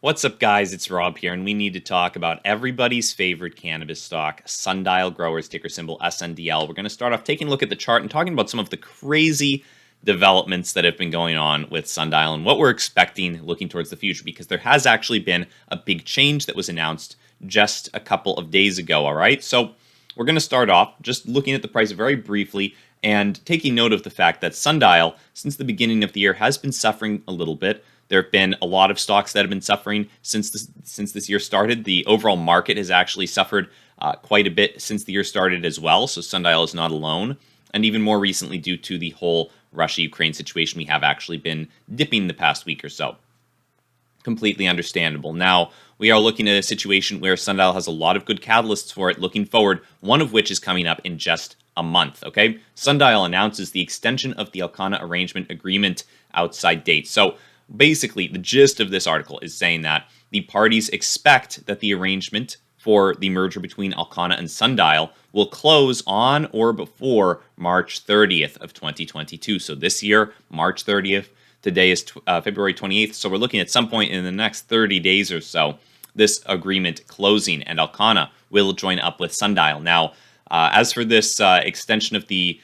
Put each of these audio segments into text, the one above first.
What's up, guys? It's Rob here, and we need to talk about everybody's favorite cannabis stock, Sundial Growers, ticker symbol SNDL. We're going to start off taking a look at the chart and talking about some of the crazy developments that have been going on with Sundial and what we're expecting looking towards the future, because there has actually been a big change that was announced just a couple of days ago, all right? So we're going to start off just looking at the price very briefly and taking note of the fact that Sundial, since the beginning of the year, has been suffering a little bit. There have been a lot of stocks that have been suffering since this year started. The overall market has actually suffered quite a bit since the year started as well, so Sundial is not alone. And even more recently, due to the whole Russia-Ukraine situation, we have actually been dipping the past week or so. Completely understandable. Now, we are looking at a situation where Sundial has a lot of good catalysts for it looking forward, one of which is coming up in just a month, okay? Sundial announces the extension of the Alcanna arrangement agreement outside date. So basically, the gist of this article is saying that the parties expect that the arrangement for the merger between Alcanna and Sundial will close on or before March 30th of 2022. So this year, March 30th, today is February 28th. So we're looking at some point in the next 30 days or so, this agreement closing, and Alcanna will join up with Sundial. Now, as for this extension of the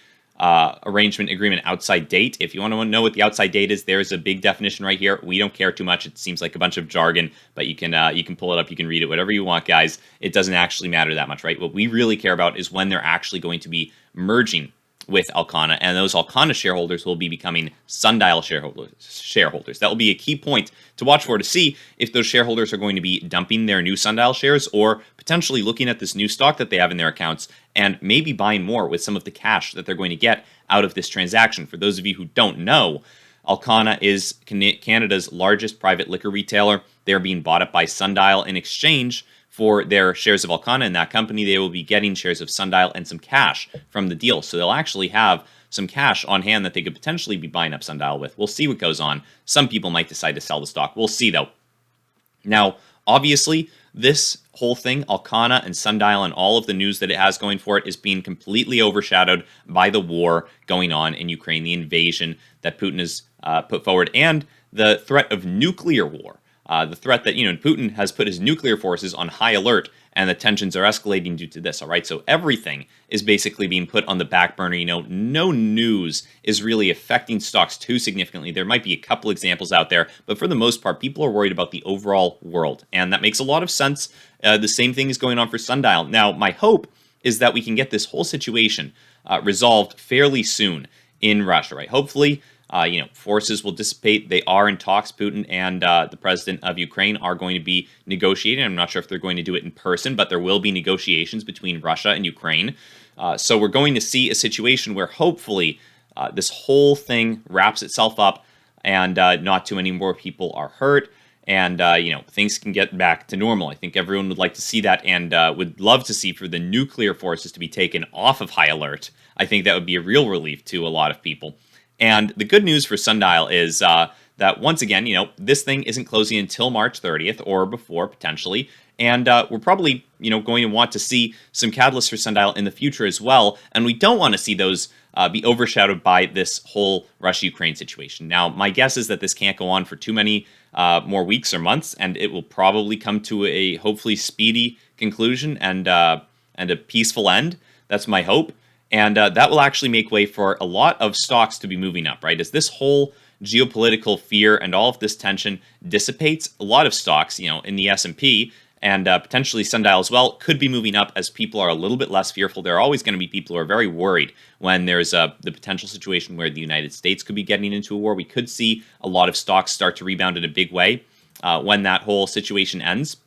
arrangement agreement outside date, if you want to know what the outside date is, there's a big definition right here. We don't care too much. It seems like a bunch of jargon, but you can pull it up, you can read it, whatever you want, guys. It doesn't actually matter that much, right? What we really care about is when they're actually going to be merging with Alcanna, and those Alcanna shareholders will be becoming Sundial shareholders. That will be a key point to watch for, to see if those shareholders are going to be dumping their new Sundial shares or potentially looking at this new stock that they have in their accounts and maybe buying more with some of the cash that they're going to get out of this transaction. For those of you who don't know, Alcanna is Canada's largest private liquor retailer. They're being bought up by Sundial in exchange for their shares of Alcanna in that company. They will be getting shares of Sundial and some cash from the deal. So they'll actually have some cash on hand that they could potentially be buying up Sundial with. We'll see what goes on. Some people might decide to sell the stock. We'll see, though. Now, obviously, this whole thing, Alcanna and Sundial, and all of the news that it has going for it, is being completely overshadowed by the war going on in Ukraine, the invasion that Putin has put forward, and the threat of nuclear war. The threat that, Putin has put his nuclear forces on high alert, and the tensions are escalating due to this, all right? So everything is basically being put on the back burner. No news is really affecting stocks too significantly. There might be a couple examples out there, but for the most part, people are worried about the overall world, and that makes a lot of sense. The same thing is going on for Sundial. Now, my hope is that we can get this whole situation resolved fairly soon in Russia, right? Hopefully, forces will dissipate. They are in talks. Putin and the president of Ukraine are going to be negotiating. I'm not sure if they're going to do it in person, but there will be negotiations between Russia and Ukraine. So we're going to see a situation where hopefully this whole thing wraps itself up and not too many more people are hurt. And, things can get back to normal. I think everyone would like to see that, and would love to see for the nuclear forces to be taken off of high alert. I think that would be a real relief to a lot of people. And the good news for Sundial is that, once again, this thing isn't closing until March 30th or before, potentially. And we're probably, going to want to see some catalysts for Sundial in the future as well. And we don't want to see those be overshadowed by this whole Russia-Ukraine situation. Now, my guess is that this can't go on for too many more weeks or months, and it will probably come to a hopefully speedy conclusion and a peaceful end. That's my hope. And that will actually make way for a lot of stocks to be moving up, right? As this whole geopolitical fear and all of this tension dissipates, a lot of stocks, in the S&P and potentially Sundial as well, could be moving up as people are a little bit less fearful. There are always going to be people who are very worried when there's the potential situation where the United States could be getting into a war. We could see a lot of stocks start to rebound in a big way when that whole situation ends.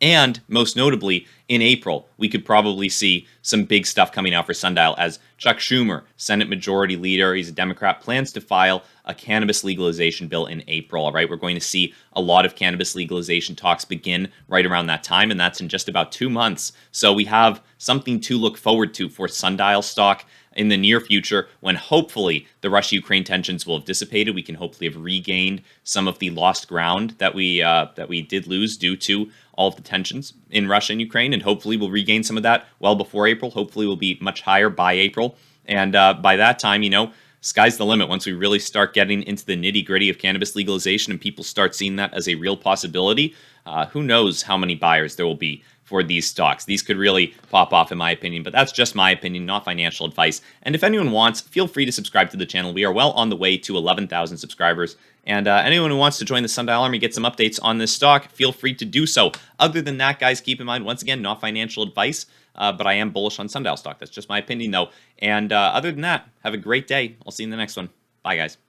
And most notably, in April, we could probably see some big stuff coming out for Sundial as Chuck Schumer, Senate Majority Leader, he's a Democrat, plans to file a cannabis legalization bill in April. All right, we're going to see a lot of cannabis legalization talks begin right around that time, and that's in just about 2 months. So we have something to look forward to for Sundial stock in the near future, when hopefully the Russia-Ukraine tensions will have dissipated. We can hopefully have regained some of the lost ground that we did lose due to all of the tensions in Russia and Ukraine, and hopefully we'll regain some of that well before April. Hopefully we'll be much higher by April, and by that time, sky's the limit once we really start getting into the nitty-gritty of cannabis legalization and people start seeing that as a real possibility. Who knows how many buyers there will be for these stocks. These could really pop off in my opinion, but that's just my opinion, not financial advice. And if anyone wants, feel free to subscribe to the channel. We are well on the way to 11,000 subscribers. And anyone who wants to join the Sundial Army, get some updates on this stock, feel free to do so. Other than that, guys, keep in mind, once again, not financial advice, but I am bullish on Sundial stock. That's just my opinion, though. And other than that, have a great day. I'll see you in the next one. Bye, guys.